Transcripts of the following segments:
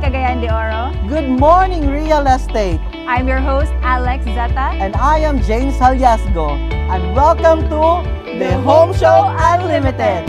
Cagayan de Oro. Good morning, real estate. I'm your host, Alex Zeta. And I am James Haliasgo. And welcome to the Home Show Unlimited.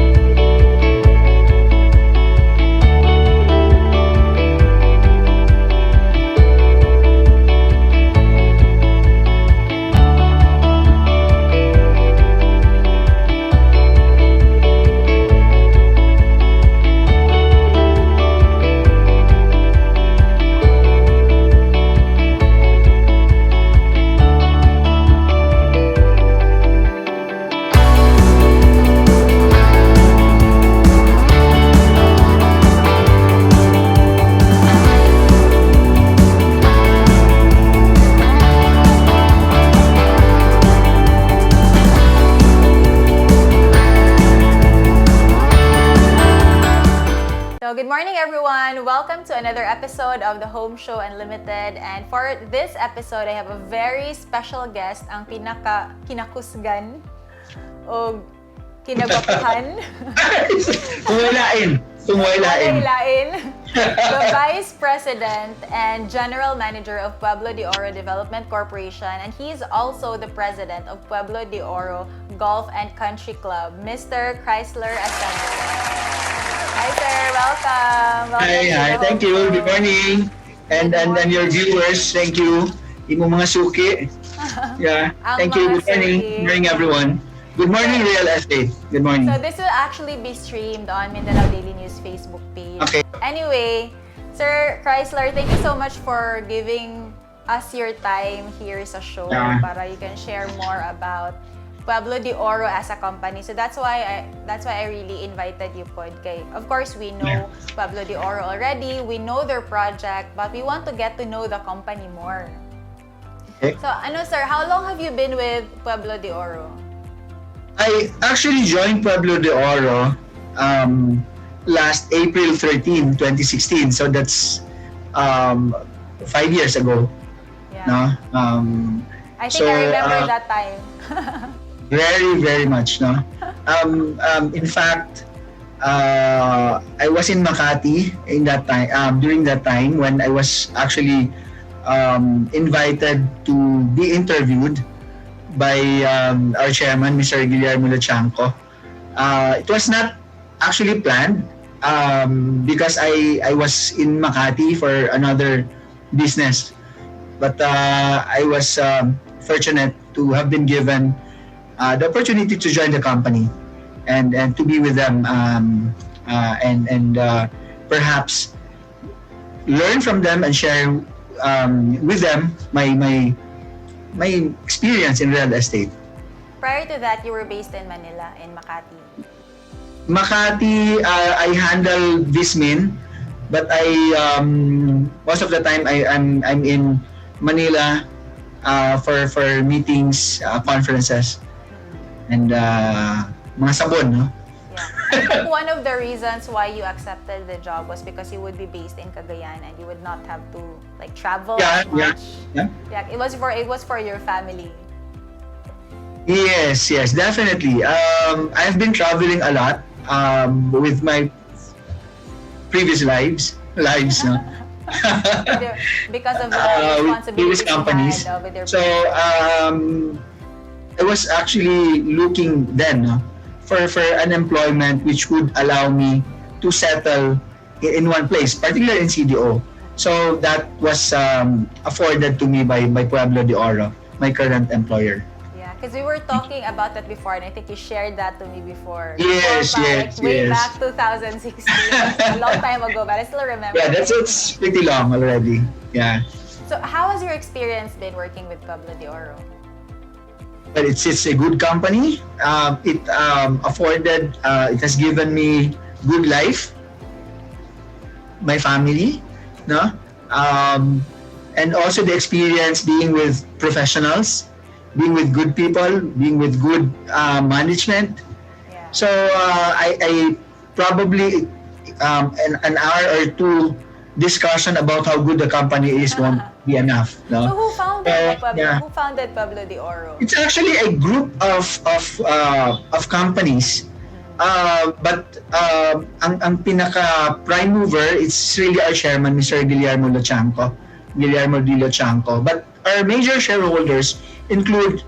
So good morning everyone! Welcome to another episode of the Home Show Unlimited. And for this episode, I have a very special guest, ang kinakusgan o kinagapuhan. Tungwaylain. The Vice President and General Manager of Pueblo de Oro Development Corporation, and he's also the President of Pueblo de Oro Golf and Country Club, Mr. Chrysler Acebu. Hi sir, welcome. Hi, thank you. Good morning. And your viewers, thank you. Imo mga suki. Yeah, thank you. Good morning. Good morning everyone. Good morning, Real Estate. Good morning. So this will actually be streamed on Mindanao Daily News Facebook page. Okay. Anyway, Sir Chrysler, thank you so much for giving us your time here sa show para you can share more about Pueblo de Oro as a company. So that's why I really invited you pod kay. Of course, we know Pueblo de Oro already. We know their project, but we want to get to know the company more. Okay. So sir, how long have you been with Pueblo de Oro? I actually joined Pueblo de Oro last April 13, 2016. So that's 5 years ago. Yeah. No? I think I remember that time. Very, very much, no? In fact, I was in Makati in that time, during that time when I was actually invited to be interviewed by our chairman, Mr. Guillermo Lachanco. It was not actually planned because I was in Makati for another business. But I was fortunate to have been given the opportunity to join the company and to be with them and perhaps learn from them and share with them my experience in real estate. Prior to that, you were based in Manila, in Makati. Makati, I handle Vismin, but I most of the time I'm in Manila for meetings, conferences. And mga sabon, no? Yeah. I think one of the reasons why you accepted the job was because you would be based in Cagayan and you would not have to like travel much. Yeah. It was for your family. Yes, definitely. I've been traveling a lot with my previous lives, no? Because of the responsibilities previous companies. you had with your So I was actually looking then for an employment which would allow me to settle in one place, particularly in CDO. So that was afforded to me by Pueblo de Oro, my current employer. Yeah, because we were talking about that before, and I think you shared that to me before. Yes. Way back 2016, a long time ago, but I still remember. Yeah, it's pretty long already. Yeah. So how has your experience been working with Pueblo de Oro? But it's a good company. It afforded, it has given me good life, my family, no, and also the experience being with professionals, being with good people, being with good management. Yeah. So I probably an hour or two discussion about how good the company is won't be enough. No? So who founded Pueblo de Oro? It's actually a group of companies But ang pinaka prime mover is really our chairman, Mr. Guillermo Di Lochanco. But our major shareholders include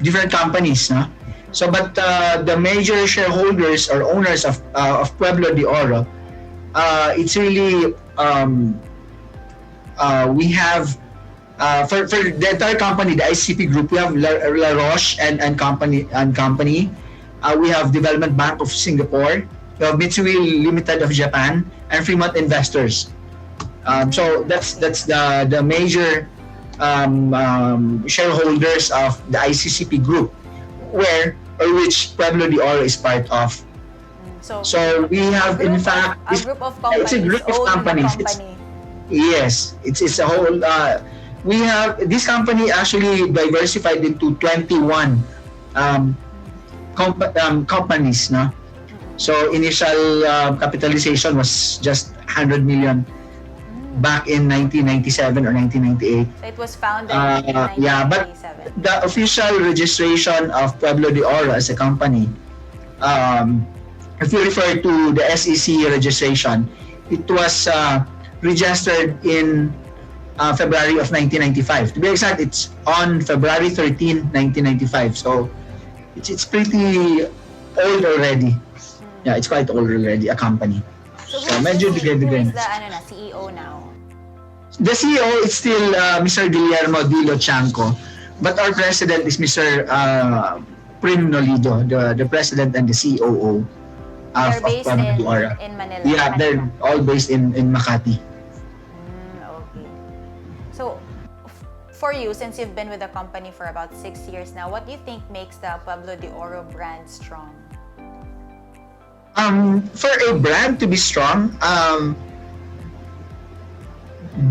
different companies, no? So, but the major shareholders or owners of Pueblo de Oro, it's really we have for the entire company, the ICP group, we have La Roche and company. We have Development Bank of Singapore. We have Mitsui Limited of Japan and Fremont Investors. So that's the major shareholders of the ICCP group, which Pueblo de Oro is part of. So we have, in fact, a group of companies. It's a group of companies. Yes, it's a whole. We have this company actually diversified into 21 companies, no? So initial capitalization was just 100 million back in 1997 or 1998. So it was founded in 1997. Yeah, but the official registration of Pueblo de Oro as a company, if you refer to the SEC registration, it was registered in February of 1995. To be exact, it's on February 13, 1995. So it's pretty old already. Yeah, it's quite old already, a company. So medyo who is bigay. the CEO now? The CEO is still Mr. Guillermo Di Lochanco, but our president is Mr. Prim Nolido, the president and the COO They're based of Pueblo de Oro. in Manila. Yeah, they're all based in Makati. Okay. So, for you, since you've been with the company for about 6 years now, what do you think makes the Pueblo de Oro brand strong? For a brand to be strong,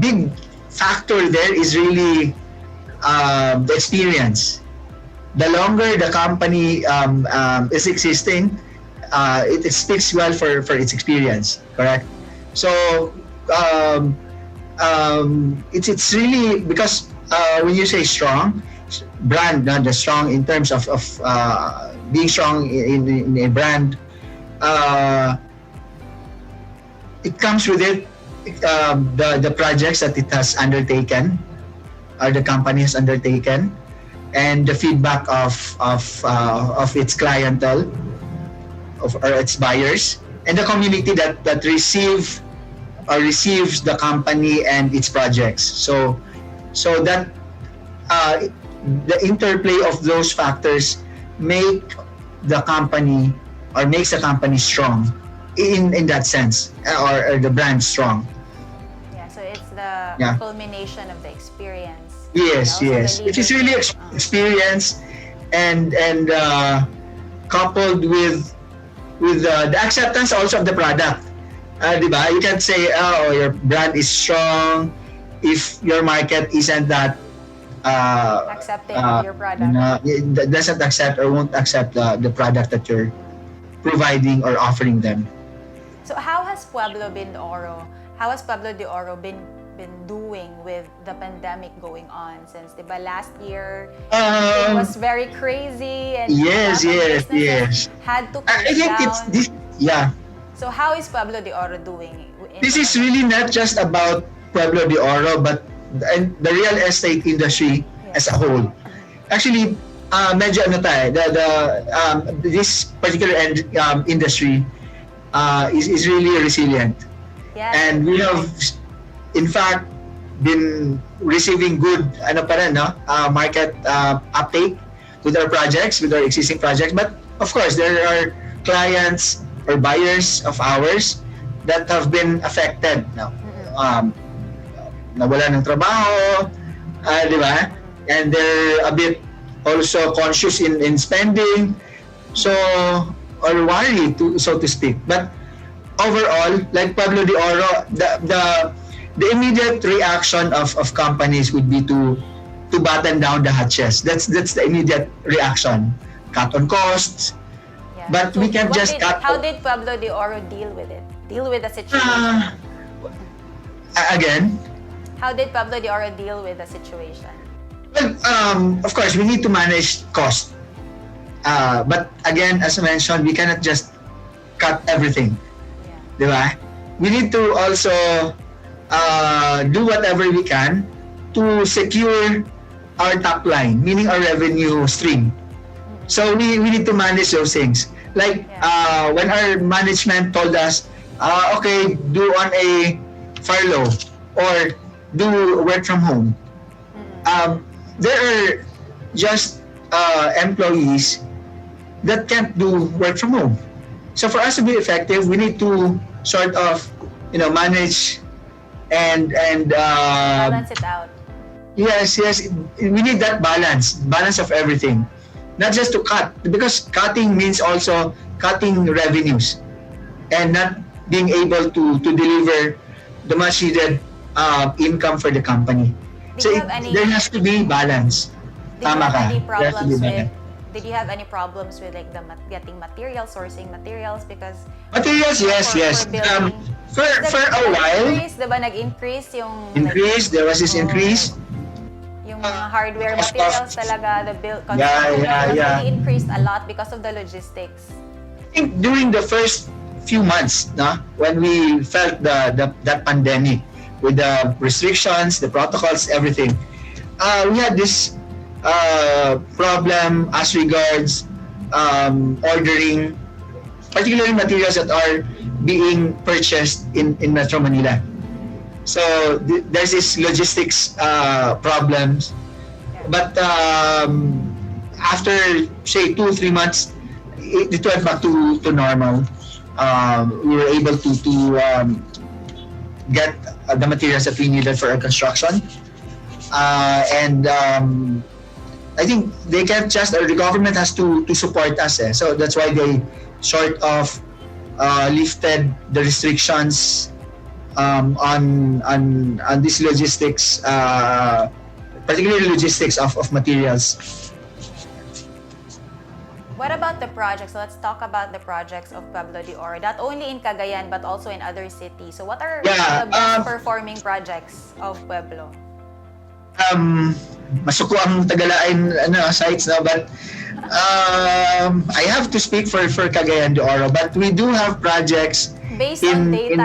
big factor there is really the experience. The longer the company is existing, it speaks well for its experience, correct? So it's really because when you say strong brand, the strong in terms of being strong in a brand, it comes with it the projects that it has undertaken or the company has undertaken, and the feedback of its clientele or its buyers, and the community that receives the company and its projects. So that the interplay of those factors makes the company strong in that sense, or the brand strong. Yeah, so it's the culmination of the experience. Yes. It is really experience and coupled with the acceptance also of the product. Diba? You can say, oh, your brand is strong if your market isn't that accepting your product. It doesn't accept or won't accept the product that you're providing or offering them. So how has Pueblo de Oro been doing with the pandemic going on, since diba last year it was very crazy and yes had to I think down. It's this. Yeah, so how is Pueblo de Oro doing? This is really not just about Pueblo de Oro, but the real estate industry as a whole. Actually, medyo this particular industry is really resilient. Yeah, and we have, in fact, been receiving good market uptake with our projects, with our existing projects. But of course, there are clients or buyers of ours that have been affected now. Nawala ng trabaho, di ba? And they're a bit also conscious in spending, so, or worried, so to speak. But overall, like Pueblo de Oro, the immediate reaction of companies would be to batten down the hatches. That's the immediate reaction. Cut on costs. Yeah. But so we can just cut. How did Pueblo de Oro deal with it? Deal with the situation? Again? How did Pueblo de Oro deal with the situation? Well, of course, we need to manage cost. But again, as I mentioned, we cannot just cut everything. Yeah. Di ba? We need to also do whatever we can to secure our top line, meaning our revenue stream. So we need to manage those things. Like when our management told us, okay, do on a furlough or do work from home. There are just employees that can't do work from home. So for us to be effective, we need to sort of, manage and Balance it out. yes, we need that balance of everything, not just to cut, because cutting means also cutting revenues and not being able to deliver the much needed income for the company. Did you have any- there has to be balance. Did you Tama have ka. any There has to be problems with? balance. Did you have any problems with like getting materials, sourcing materials because Materials, yes. for building? For a while, Diba nag-increase yung there was this increase. yung mga hardware Cost of- materials talaga, the build Yeah. really increased a lot because of the logistics. I think during the first few months, when we felt that pandemic with the restrictions, the protocols, everything, we had this problem as regards ordering, particularly materials that are being purchased in Metro Manila. So there's this logistics problems, but after say 2-3 months, it went back to normal. We were able to get the materials that we needed for our construction, and I think they can't just, the government has to support us. So that's why they sort of lifted the restrictions on this logistics, particularly logistics of materials. What about the projects? So let's talk about the projects of Pueblo de Oro, not only in Cagayan but also in other cities. So what are the best performing projects of Pueblo? Masuko ang Tagalain sites, but I have to speak for Cagayan de Oro, but we do have projects Based on data.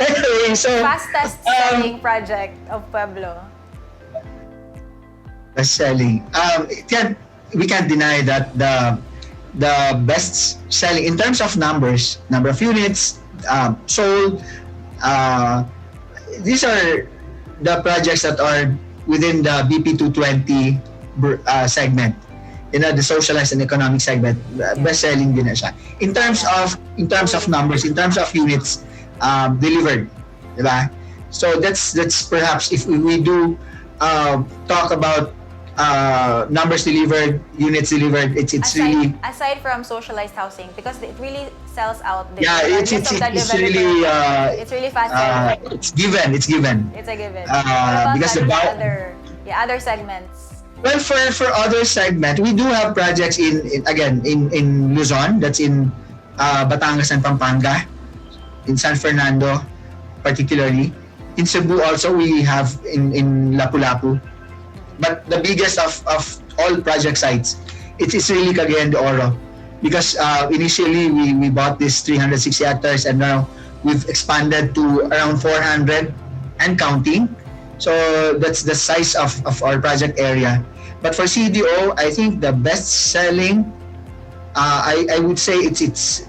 Anyway, so Fastest selling project of Pueblo. best selling. We can't deny that the best selling in terms of numbers, number of units sold. These are the projects that are within the BP 220 segment. The socialized and economic segment, best selling din na siya. In terms of numbers, in terms of units delivered, diba? So that's perhaps, if we do talk about numbers delivered, units delivered, it's really aside from socialized housing, because it really sells out. It's really it's really fast selling. it's given. It's a given. What about because other segments? Well, for other segment, we do have projects in Luzon, that's in Batangas and Pampanga, in San Fernando particularly. In Cebu also we have in Lapu-Lapu. But the biggest of all project sites, it's really Cagayan de Oro, because initially we bought this 360 hectares and now we've expanded to around 400 and counting. So that's the size of our project area. But for CDO, I think the best selling, I would say it's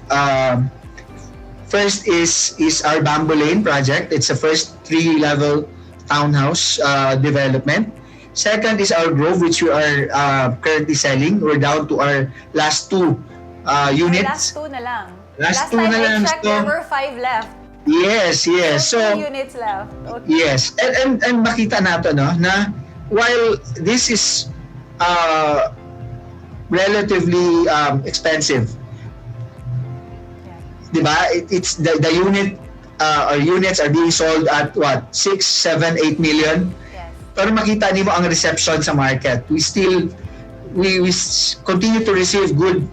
first is our Bamboo Lane project. It's the first 3-level townhouse development. Second is our Grove, which we are currently selling. We're down to our last 2 units. Last 2 na lang. Last Last 2 time na lang. I checked, there were 5 left. Yes. So, So 2 units left. Okay. yes, and makita nato na while this is relatively expensive, diba? It's the unit or units are being sold at what, 6, 7, 8 million. Yes. Pero makita niyo ang reception sa market. We continue to receive good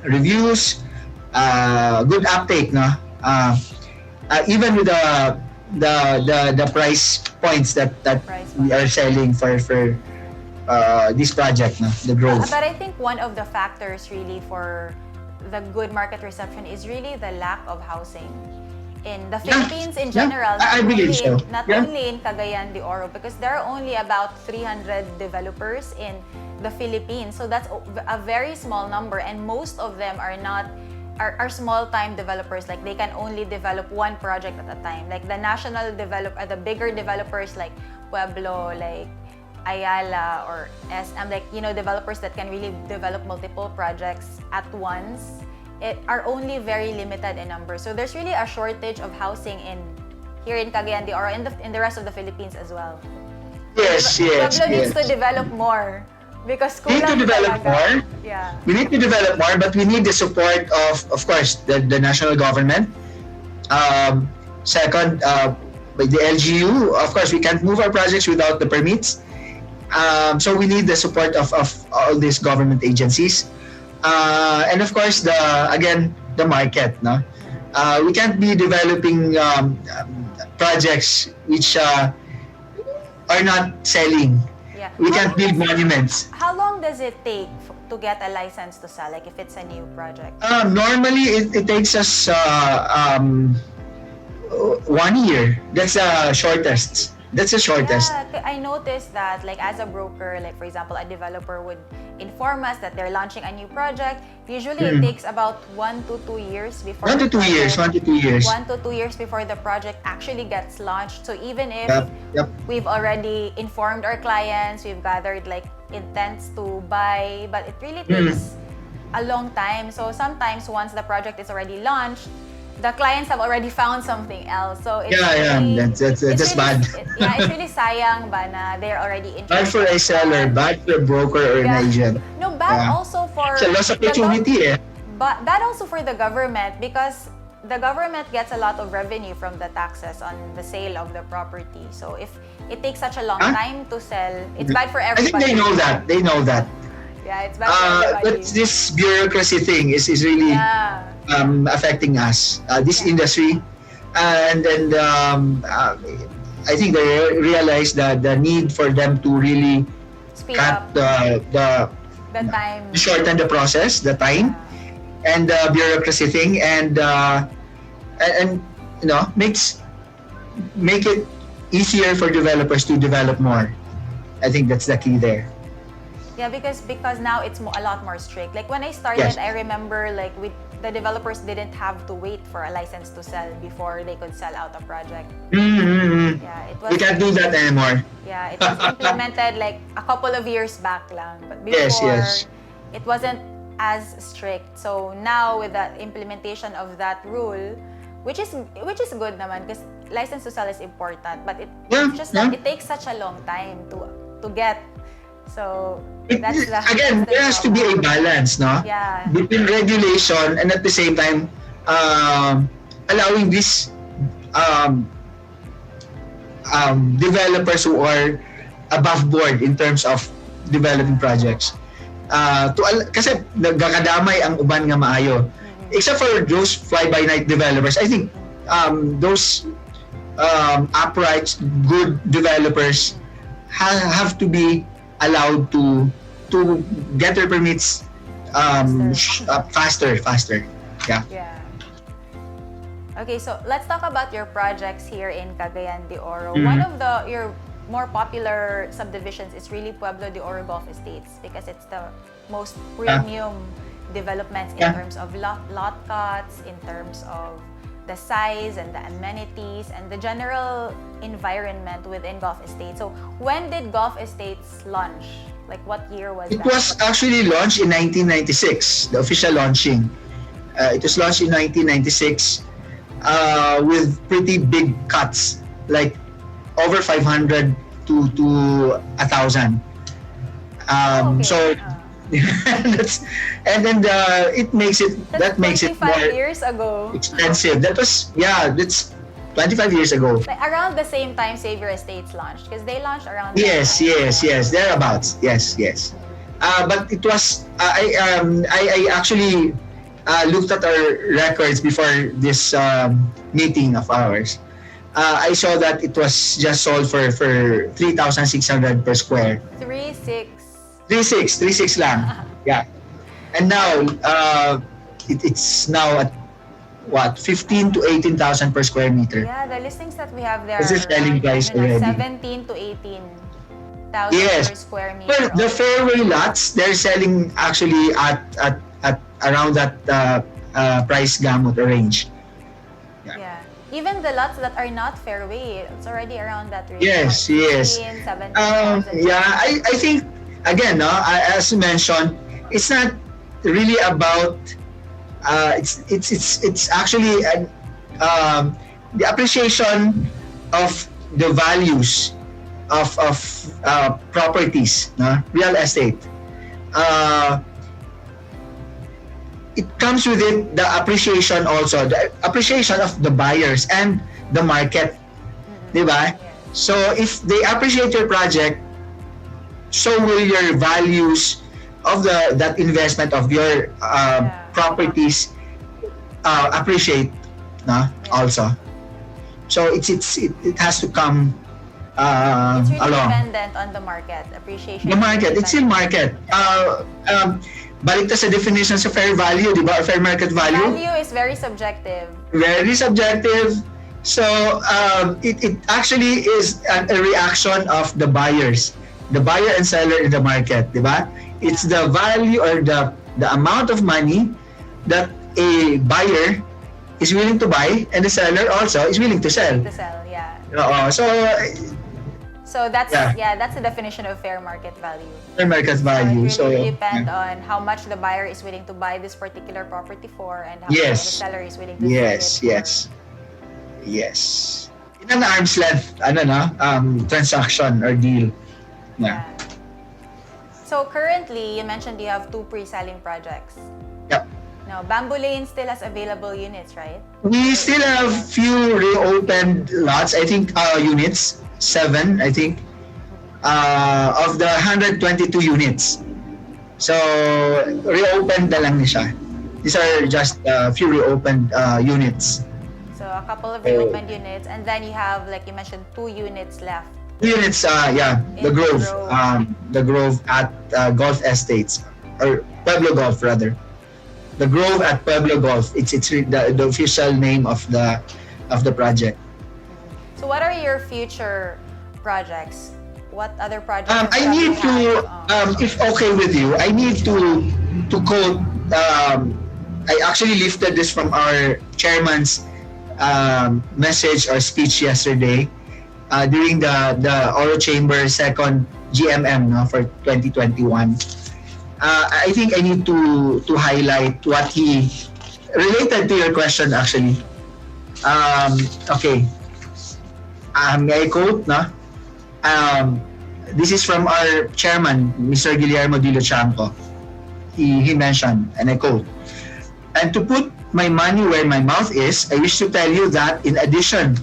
reviews, good uptake, no? Even with the price points that we are selling for this project, no? The growth. But I think one of the factors really for the good market reception is really the lack of housing in the Philippines in general. I believe so. Not only in Cagayan de Oro, because there are only about 300 developers in the Philippines. So that's a very small number, and most of them are not are small-time developers. Like they can only develop one project at a time. Like the the bigger developers like Pueblo, like Ayala or SM, like developers that can really develop multiple projects at once, are only very limited in number. So there's really a shortage of housing here in Cagayan de Oro, in the rest of the Philippines as well. Yes. Pueblo needs to develop more. Because we need to develop more. Yeah. We need to develop more, but we need the support of course, the national government. Second, by the LGU. Of course, we can't move our projects without the permits. So we need the support of all these government agencies. And of course, the market. No, we can't be developing projects which are not selling. Yeah. We can't build monuments. How long does it take to get a license to sell, like if it's a new project? Normally, it takes us 1 year. That's the shortest. Yeah, I noticed that, like as a broker, like for example, a developer would inform us that they're launching a new project. Usually, it takes about 1 to 2 years before. 1 to 2 years. 1 to 2 years. 1 to 2 years before the project actually gets launched. So even if Yep. we've already informed our clients, we've gathered like intents to buy, but it really takes a long time. So sometimes once the project is already launched, the clients have already found something else. So it's that's really, bad. It's really sayang ba na they're already interested. Bad for a seller, bad for a broker or an agent. No, bad also for it's a lost opportunity. But bad also for the government, because the government gets a lot of revenue from the taxes on the sale of the property. So if it takes such a long time to sell, it's bad for everybody. I think they know that. Yeah, it's bad for everybody. But this bureaucracy thing is really affecting us, this industry, and I think they realize that the need for them to really cut the time, shorten the process, the time, and the bureaucracy thing, and make it easier for developers to develop more. I think that's the key there. Yeah, because now it's a lot more strict. Like when I started, I remember like the developers didn't have to wait for a license to sell before they could sell out a project. Mm-hmm. Yeah, it was. We can't do that anymore. Yeah, it was implemented like a couple of years back lang, but before it wasn't as strict. So now with the implementation of that rule, which is good naman, because license to sell is important, but it's just that it takes such a long time to get. So that's there has to be a balance, no? Yeah. Between regulation and at the same time allowing these developers who are above board in terms of developing projects. Kasi nagkakadamay ang uban nga maayo. Except for those fly-by-night developers, I think those upright, good developers have to be allowed to get their permits faster. Yeah. Okay, so let's talk about your projects here in Cagayan de Oro. One of your more popular subdivisions is really Pueblo de Oro Golf Estates, because it's the most premium developments in terms of lot cuts, in terms of the size and the amenities and the general environment within Golf Estates. So when did Golf Estates launch? Like what year was that? It was actually launched in 1996, the official launching. It was launched in 1996 with pretty big cuts, like over 500 to 1,000. So and then it makes it makes it more years ago expensive. That's 25 years ago. Like around the same time Xavier Estates launched, because they launched around yes thereabouts. Yes. But it was I actually looked at our records before this meeting of ours. I saw that it was just sold for 3,600 per square. 3,600. 3.6 lang. Yeah. And now, it's now at what, 15 to 18,000 per square meter. Yeah, the listings that we have there This is are selling around, price already. 17 to 18,000 Yes. per square meter. Well, the fairway lots, they're selling actually at around that price gamut or range. Yeah. Even the lots that are not fairway, it's already around that range. Yes, like yes. 16, 17,000. Yeah, I think, again, no, as you mentioned, it's not really about, it's actually the appreciation of the values of properties, no? Real estate. It comes with it the appreciation also, the appreciation of the buyers and the market, di ba? So if they appreciate your project, so will your values of that investment of your properties appreciate, no? Also. So it has to come It's really along. dependent on the market appreciation. The market, it's still market. Balik ta sa definition sa fair value, di ba? Or fair market value. Value is very subjective. Very subjective. So it actually is a reaction of the buyers, the buyer and seller in the market, di ba? It's the value or the amount of money that a buyer is willing to buy and the seller also is willing to sell. To sell, yeah. So that's that's the definition of fair market value. fair market value. So it really depends on how much the buyer is willing to buy this particular property for and how much the seller is willing to sell it for. Yes. In an arm's length, transaction or deal. Yeah. So currently, you mentioned you have 2 pre-selling projects. Yep. Now, Bamboo Lane still has available units, right? We still have few reopened lots. I think units, 7, I think, of the 122 units. So, reopened na lang siya. These are just a few reopened units. So, a couple of reopened units, and then you have, like you mentioned, 2 units left. Units, the Grove. The Grove at Golf Estates, or Pueblo Golf rather. The Grove at Pueblo Golf. It's the official name of the project. So what are your future projects? What other projects? I need to, if okay with you, I need to quote. I actually lifted this from our chairman's message or speech yesterday during the Oro Chamber second GMM for 2021. I think I need to highlight what he related to your question actually. Okay. May I quote, no? This is from our chairman, Mr. Guillermo Di Lochanco. He mentioned, and I quote, "And to put my money where my mouth is, I wish to tell you that in addition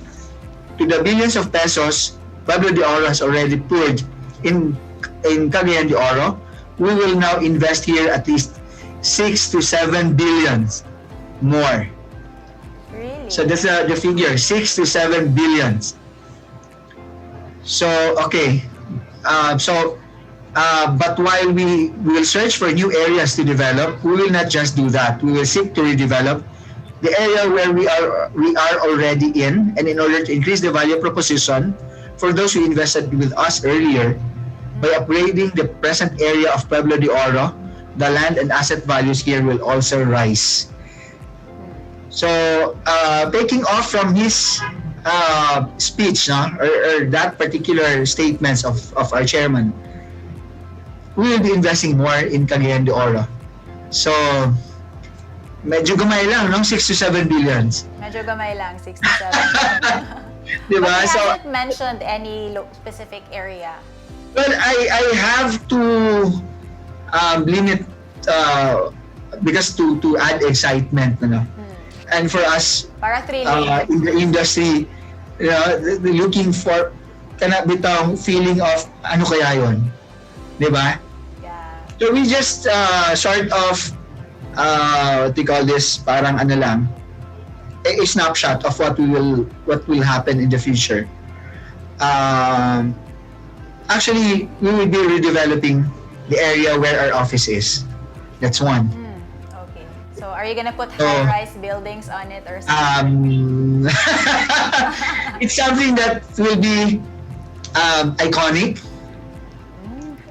to the billions of pesos Pueblo de Oro has already poured in Cagayan de Oro, we will now invest here at least 6 to 7 billions more." Really? So that's the figure, 6 to 7 billions. So, okay. But while we will search for new areas to develop, we will not just do that. We will seek to redevelop the area where we are already in, and in order to increase the value proposition for those who invested with us earlier, by upgrading the present area of Pueblo de Oro, the land and asset values here will also rise. So, taking off from his speech, or that particular statements of our chairman, we will be investing more in Cagayan de Oro. So, medyo gamay lang, 6 to 7 billions. Medyo gamay lang, 6 to 7. Diba? But he So, hasn't mentioned any specific area. well, I have to limit because to add excitement, and for us Para thrilling. in the industry, looking for bitang feeling of ano kaya yon, di ba? Yeah. So we just sort of what do you call this, parang ano lang, a snapshot of what will happen in the future. Actually, we will be redeveloping the area where our office is. That's one. Okay. So are you gonna put So, high-rise buildings on it or something? it's something that will be iconic.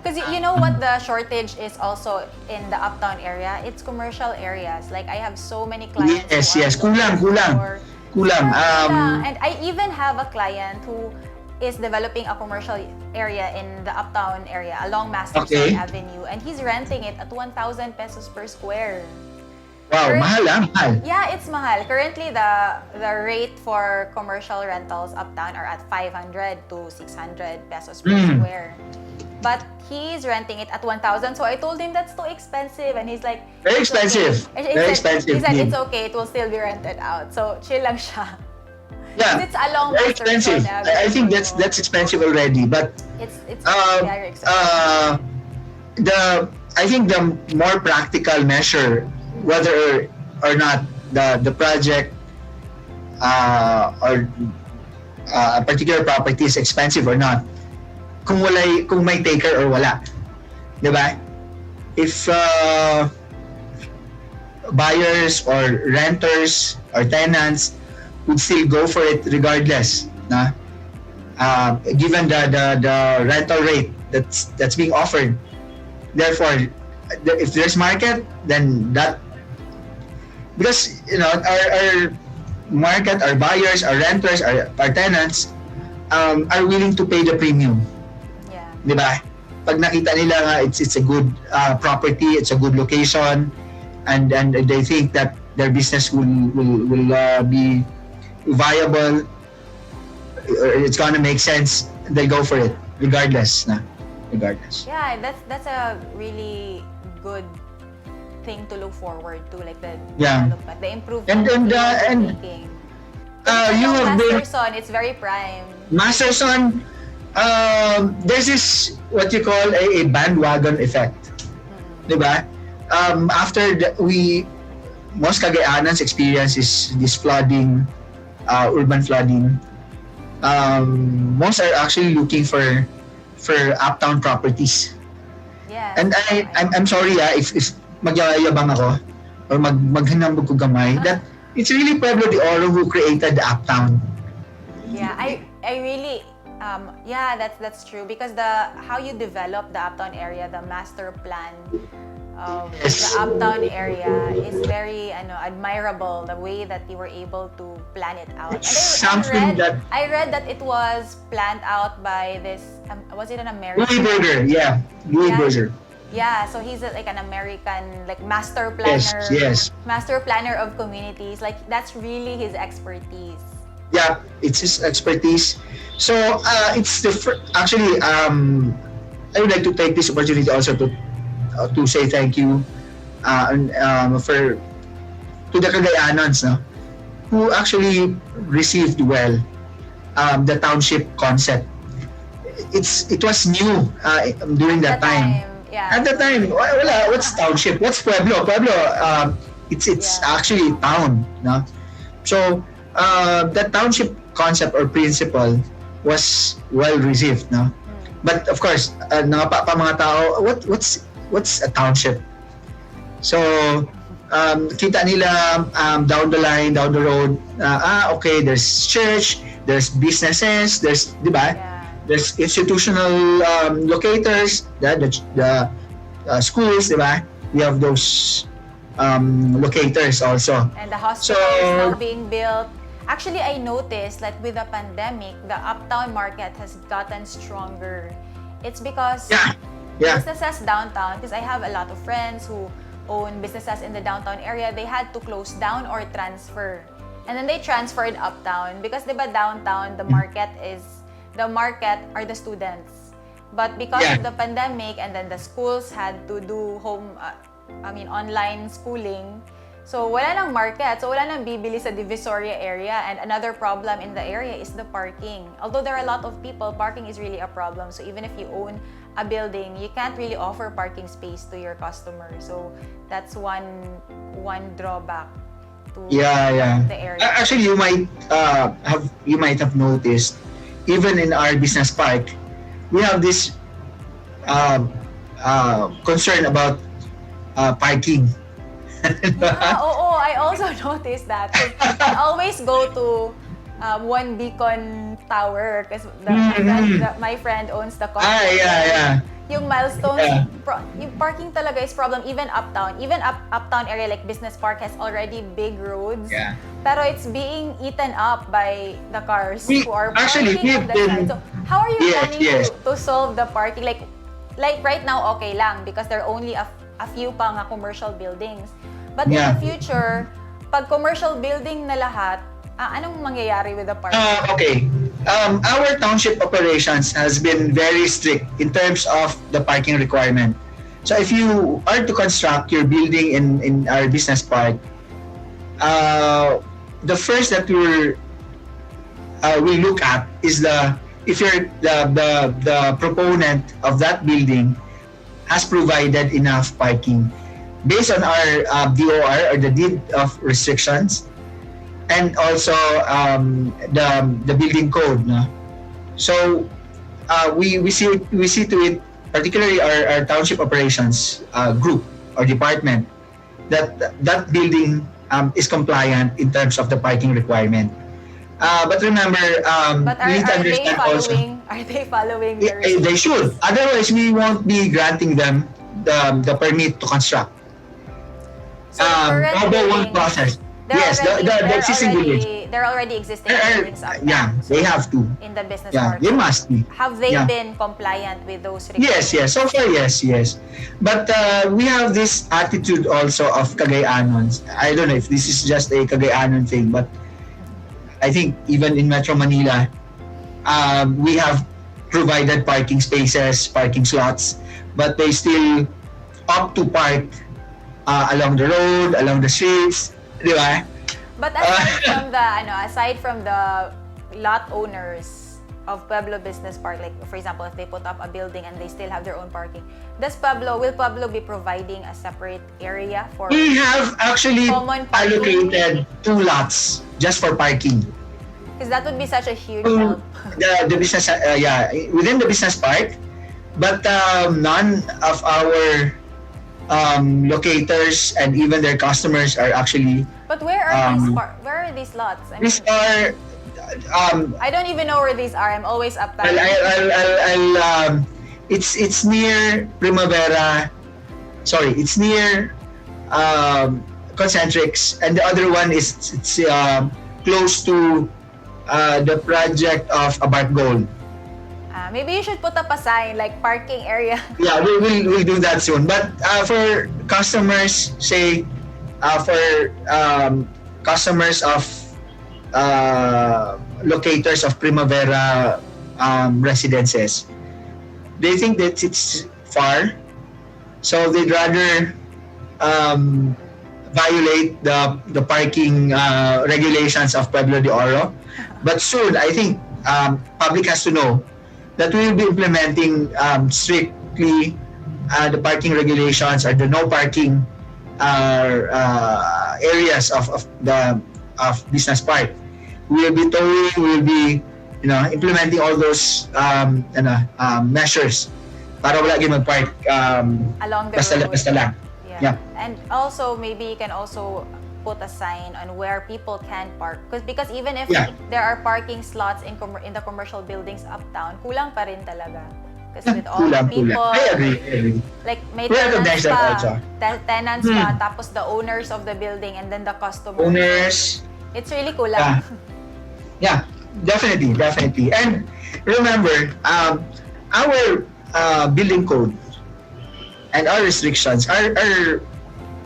Because you know what the shortage is also in the uptown area? It's commercial areas. Like I have so many clients Yes, who are yes. looking Kulang. for Kulang. kulang. And I even have a client who is developing a commercial area in the uptown area along Masterson Okay. Avenue, and he's renting it at 1,000 pesos per square. Wow, mahal mahal. Yeah, it's mahal. Currently, the rate for commercial rentals uptown are at 500 to 600 pesos per square. But he's renting it at 1,000. So I told him that's too expensive, and he's like, Very "It's okay." expensive. Very expensive. He said Deal. it's okay. It will still be rented out. So chill lang siya. Yeah, It's along very expensive. Masterson I think Avenue. that's expensive already. But It's uh, very expensive. I think the more practical measure, whether or not the project or a particular property is expensive or not, kung may taker or wala, 'di ba? If buyers or renters or tenants would still go for it regardless, na given the rental rate that's being offered. Therefore, if there's market, then that, because our market, our buyers, our renters, our tenants are willing to pay the premium. Yeah. Di ba? Pag nakita nila nga it's a good property, it's a good location, and they think that their business will be viable, or it's gonna make sense, they go for it regardless. Yeah, that's a really good thing to look forward to, like the Yeah. development, the improvement And they're making. you have been Masterson, it's very prime. Masterson. There's this what you call a bandwagon effect, di ba? After most Cagayanans experience is this flooding, urban flooding. Most are actually looking for uptown properties. Yeah. And I'm sorry if magyayabang ako or maghanambog ko gamay, that it's really Pueblo de Oro who created the uptown. Yeah, I really yeah, that's true, because how you develop the uptown area, the master plan of Yes. the uptown area is very admirable, the way that you were able to plan it out. It's something that I read that it was planned out by this was it an American? Louis Berger, yeah, Louis Yeah. Berger. Yeah, so he's like an American master planner. Yes. Master planner of communities. Like that's really his expertise. Yeah, it's his expertise. So it's actually I would like to take this opportunity also to say thank you for to the Cagayanans, no, who actually received well the township concept. It was new during that time. Yeah. At the time, wala, what's township? What's Pueblo? Pueblo, it's actually town, no? So the township concept or principle was well received, no? But of course, nangapa pa mga tao, what's a township? So kita nila down the line, down the road, okay, there's church, there's businesses, there's, di ba? Yeah. There's institutional locators, the schools, di ba? We have those locators also. And the hospital is now being built. Actually, I noticed that with the pandemic, the uptown market has gotten stronger. It's because businesses downtown, because I have a lot of friends who own businesses in the downtown area, they had to close down or transfer. And then they transferred uptown because diba downtown, the market are the students. But because of the pandemic, and then the schools had to do online schooling, so wala nang market, so wala nang bibili sa Divisoria area. And another problem in the area is the parking. Although there are a lot of people, parking is really a problem. So even if you own a building, you can't really offer parking space to your customers. So that's one drawback to the area. Actually, you might have noticed, even in our business park, we have this concerned about parking. Yeah, oo, I also noticed that. 'Cause I always go to One Beacon Tower because my friend owns the complex. Yeah. Yung milestones, Yeah. yung parking talaga is problem. Even uptown, uptown area like Business Park has already big roads. Yeah. Pero it's being eaten up by the cars We- who are actually, parking on the we've side. been- So how are you Yes, planning yes. to solve the parking? Like right now, okay lang because there are only a few pa nga commercial buildings. But in Yeah. the future, pag commercial building na lahat, anong mangyayari with the parking? Okay. Our township operations has been very strict in terms of the parking requirement. So if you are to construct your building in our business park, the first that we look at is if you're the proponent of that building has provided enough parking based on our DOR or the deed of restrictions, and also the building code, no? So we see to it, particularly our township operations group or department, that building is compliant in terms of the parking requirement. But remember, But we need to are they understand also. following the They should. restrictions? Otherwise, we won't be granting them the permit to construct. So the current Although one buildings, process. they're Yes, the existing buildings. They're already existing buildings up Yeah, they have to. in the business Yeah, park. they must be. Have they Yeah. been compliant with those requirements? Yes. So far, yes. But we have this attitude also of Cagayanons. I don't know if this is just a Cagayanon thing, but I think even in Metro Manila, we have provided parking spaces, parking slots, but they still opt to park along the road, along the streets, di ba? But aside from the lot owners of Pueblo Business Park, like for example, if they put up a building and they still have their own parking, will Pueblo be providing a separate area for We have actually common parking? allocated 2 lots just for parking. Because that would be such a huge help. The business, within the business park, but none of our locators and even their customers are actually. But where are these lots? I mean, These are. I don't even know where these are. I'm always uptown. It's near Primavera. Sorry, it's near Concentrics, and the other one it's close to the project of Abart Gold. Maybe you should put up a sign like parking area. Yeah, we'll do that soon. But for customers, say, for customers of locators of Primavera residences, they think that it's far, so they'd rather violate the parking regulations of Pueblo de Oro. But soon, I think public has to know that we will be implementing strictly the parking regulations or the no parking areas of business park. We will be towing, we will be implementing all those measures para wala gyud mag-park Along the road. basta lang. Yeah. And also maybe you can also put a sign on where people can park because even if there are parking slots in the commercial buildings uptown, kulang pa rin talaga. Because with all the people, I agree. like may We recognize tenants that also. tenants pa, tapos the owners of the building and then the customers. Owners. It's really kulang. Yeah, definitely. And remember, our building code and our restrictions are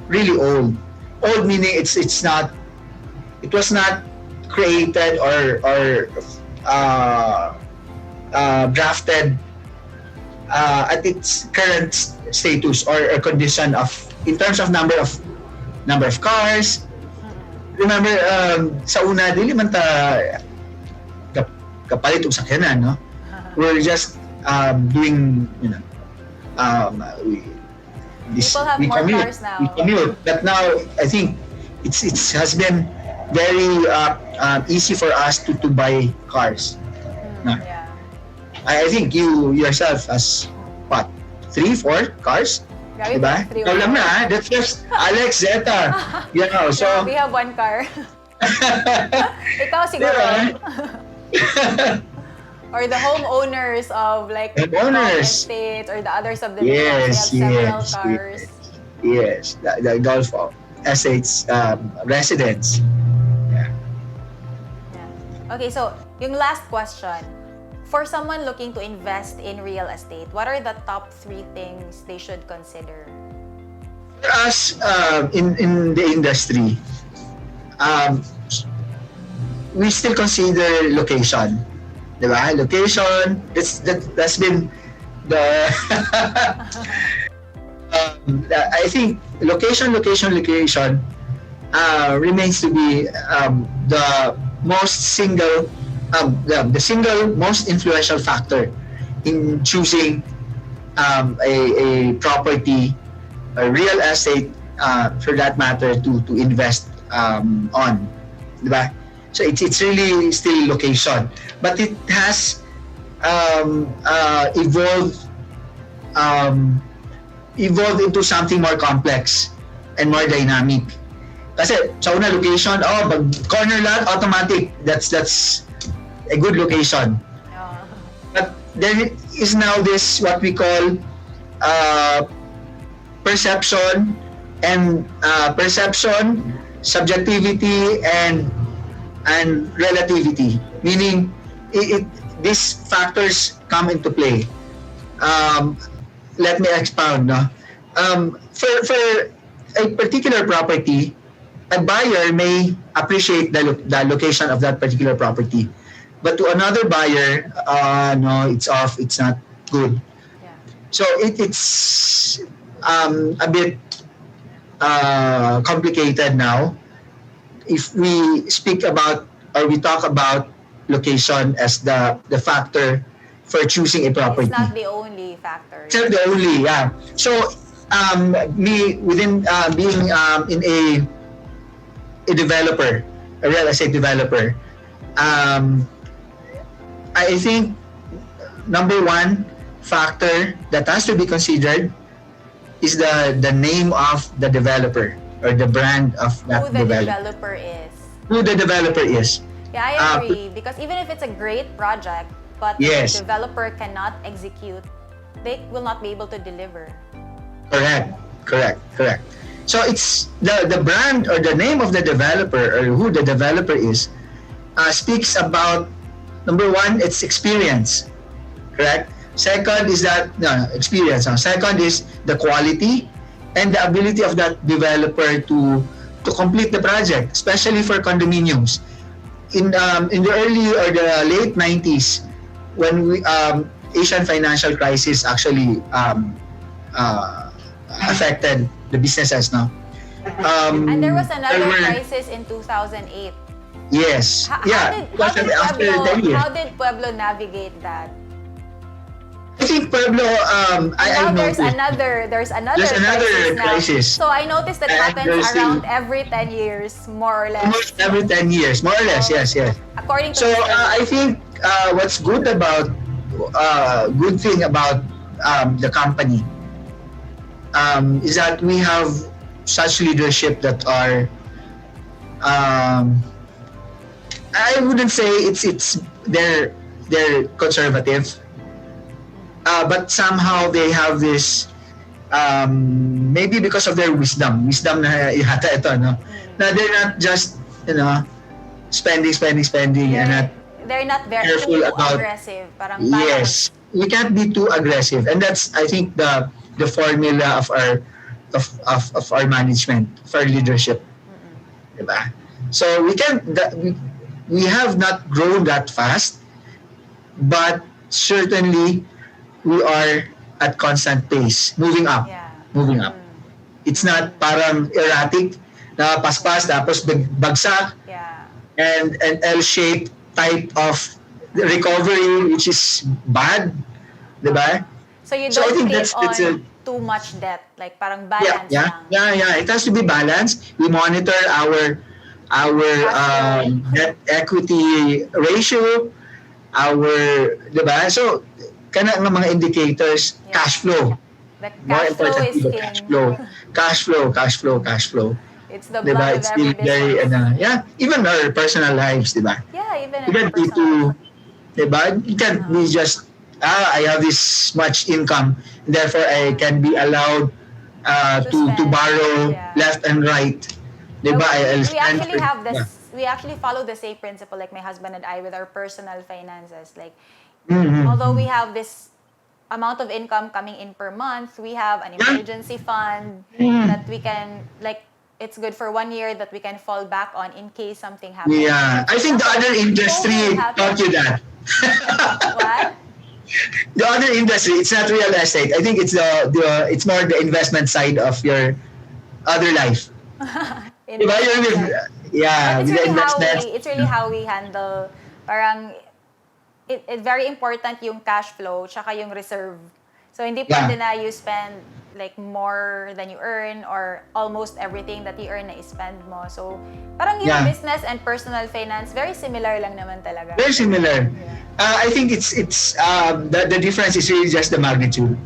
really old. Old meaning it was not created or drafted at its current status or condition in terms of number of cars. Remember, sa una dili man ta kapalit og sakyanan, no? We're just doing People have more cars now. We commute, but now I think it has been very easy for us to buy cars. Yeah. I think you yourself as what 3, 4 cars. Grabe Diba? ba? 3 Ikaw lang na, that's just Alex, Zeta. You know, so, Yeah, we have 1 car. Ikaw siguro. diba? Or the homeowners of like Homeowners. estates or the other subdivisions, Yes, they have several yes, cars. yes. The Gulf of Estates residents. Yeah. Yeah. Okay, so yung last question. For someone looking to invest in real estate, what are the top 3 things they should consider? For us, in the industry, we still consider location. Diba? Location, that's been the I think location remains to be the single most influential factor in choosing a property, a real estate, for that matter, to invest on, diba? So it's really still location, but it has evolved into something more complex and more dynamic. Kasi sa una location, pag corner lot, automatic, that's a good location. Yeah. But there is now this what we call perception, subjectivity, and relativity. Meaning, these factors come into play. Let me expound. No? For a particular property, a buyer may appreciate the location of that particular property. But to another buyer, no, it's off, it's not good. Yeah. So it's a bit complicated now. If we speak about or we talk about location as the factor for choosing a property. It's not the only factor. It's not the only, yeah. So me within being in a developer, a real estate developer, I think number one factor that has to be considered is the name of the developer or the brand of that Who the developer. developer is. Who the developer is. Yeah, I agree. Because even if it's a great project, but Yes. the developer cannot execute, they will not be able to deliver. Correct. So it's the brand or the name of the developer or who the developer is speaks about, number one, its experience. Correct? Second is that experience. Second is the quality and the ability of that developer to complete the project, especially for condominiums. In the early or the late 90s, when we Asian financial crisis actually affected the businesses, no. And there was another there were- crisis in 2008. Yes. How did Pueblo navigate that? I think Pueblo, Now I there's noticed. another There's another crisis now. crisis. So I noticed that And happens there's around still- every 10 years, more or less. Almost every 10 years, more or less, yes. According to So Mr. I think what's good thing about the company is that we have such leadership that are I wouldn't say they're conservative, but somehow they have this maybe because of their wisdom na yata ito, no? Na they're not just spending and not They're not very careful too about- aggressive. Parang balance. Yes, we can't be too aggressive, and that's I think the formula of our management, of our leadership, diba? So we have not grown that fast, but certainly we are at constant pace, moving up. It's not parang erratic na paspas tapos bagsak Yeah. and an L-shaped type of recovery, which is bad, diba? So you So I don't think take that's on too much debt, like parang balance lang. Yeah. It has to be balanced. We monitor our debt equity ratio, diba? So kana ng mga indicators, Yeah. cash flow. The More cash flow is importantly, the cash king. flow. Cash flow. It's the Diba? blood of It's every still very, business. yeah, even our personal lives, diba? Yeah, even You in our can't be personal lives. too, diba? You can't be just, I have this much income, therefore I can be allowed To to spend. borrow Yeah. left and right. Diba? I'll We spend actually for, have yeah. this. We actually follow the same principle, like my husband and I, with our personal finances. Like, although we Mm-hmm. have this amount of income coming in per month, we have an Yeah. emergency fund Mm. that we can, like, it's good for 1 year that we can fall back on in case something happens. Yeah. For I think the example, other COVID industry taught you happened. that. What? The other industry, it's not real estate. I think it's it's more the investment side of your other life. Diba? You're Investment with, side. But yeah, with the investments. it's really how we handle, parang, it very important yung cash flow tsaka yung reserve. So hindi Yeah. pwede na you spend like more than you earn or almost everything that you earn na spend mo. So parang yung Yeah. business and personal finance very similar lang naman talaga. Very similar. Yeah. I think it's the difference is really just the magnitude,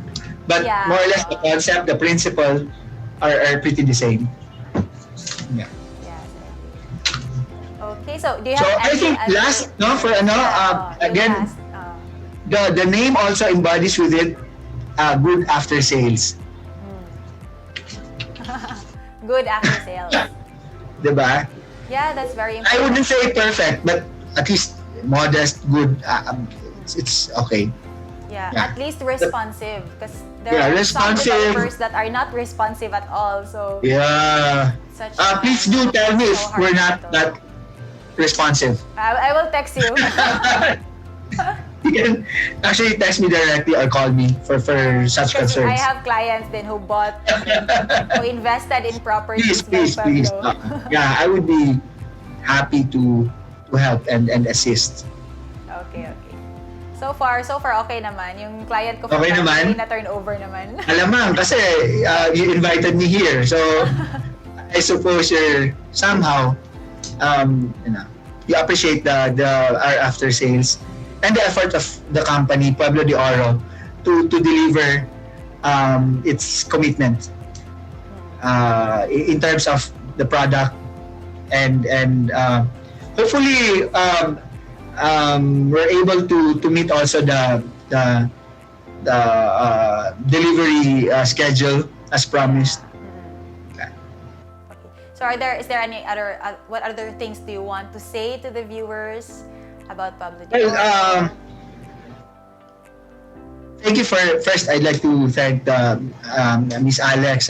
but Yeah. more or less the concept, the principle are pretty the same. Yeah. Yeah. Okay, so do you So have I any think other... last, no, for ano, yung again, last, the name also embodies with it good after sales, good after sales. diba? Yeah, that's very I important. wouldn't say perfect, but at least modest, good. It's okay. Yeah, Yeah. at least responsive because there Yeah, are some responsive. developers that are not responsive at all. So Yeah. such Please do tell me if so hard we're to not handle. that responsive. I will text you. You can actually text me directly or call me for such Because I concerns. have clients then who bought, who invested in properties. Please, by please. Pueblo. Yeah, I would be happy to help and assist. Okay. So far okay naman. Yung client ko Okay naman? na turnover naman. Alamang, kasi you invited me here. So, I suppose you're somehow, you appreciate our after sales and the effort of the company, Pueblo de Oro, to deliver its commitment in terms of the product and hopefully we're able to meet also the delivery schedule as promised. Okay. So is there any other what other things do you want to say to the viewers about Pueblo de Oro? Well, thank you first. I'd like to thank Miss Alex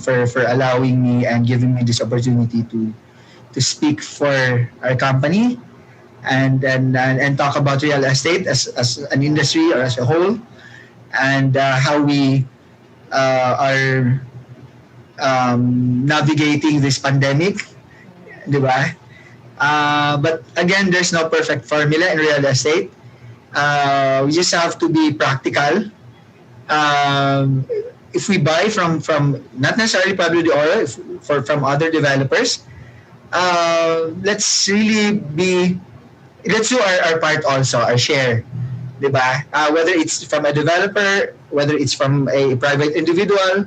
for allowing me and giving me this opportunity to speak for our company and talk about real estate as an industry or as a whole, and how we are navigating this pandemic, di ba? But again, there's no perfect formula in real estate. We just have to be practical. If we buy from not necessarily Pueblo de Oro, from other developers, let's do our part also, our share, diba? Whether it's from a developer, whether it's from a private individual,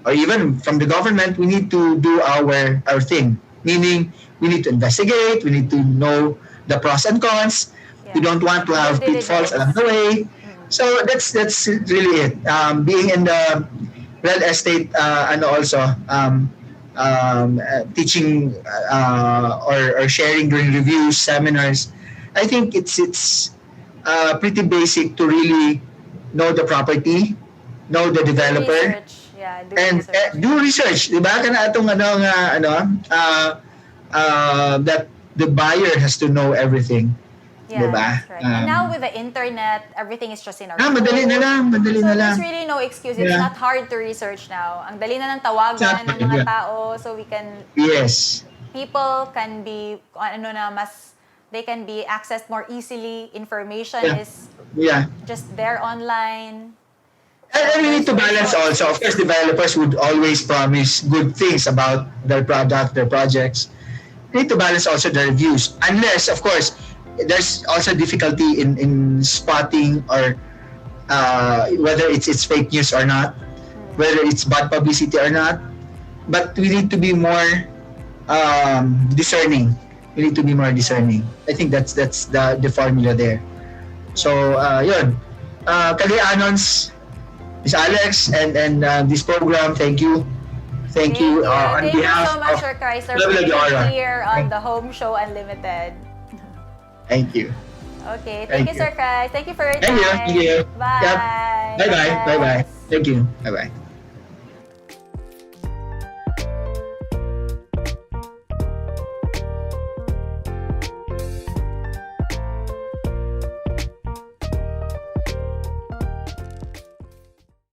or even from the government, we need to do our thing. Meaning, we need to investigate, we need to know the pros and cons. Yeah. We don't want to have Due pitfalls diligence. along the way. So that's really it. Being in the real estate, teaching or sharing during reviews, seminars. I think it's pretty basic to really know the property, know the developer, Research. Yeah, and do research. Diba? Kana atong that the buyer has to know everything. Yeah, Diba? that's right. And now with the internet, everything is just in our Madali na lang. So lang. there's really no excuse. It's Yeah. not hard to research now. Ang dali na ng tawagan ng Exactly, mga yeah. tao, so Yes. people can be they can be accessed more easily. Information Yeah. is Yeah. just there online. And we need to balance also. Of course, developers would always promise good things about their product, their projects. We need to balance also the reviews. Unless, of course, there's also difficulty in spotting or whether it's fake news or not. whether it's bad publicity or not. But we need to be more discerning. We need to be more discerning. I think that's the formula there. So yun. Kalianons, Miss Alex, and this program, thank you. Thank you on Thank you behalf so much, of Sir Chrysler, Pueblo for de Oro. being here on the Home Show Unlimited. Thank you. Okay, Thank thank you, you. Sir Chrysler. Thank you for your Thank you. time. Thank you. Bye. Yep. Bye bye. Bye bye. Yes. Thank you. Bye bye.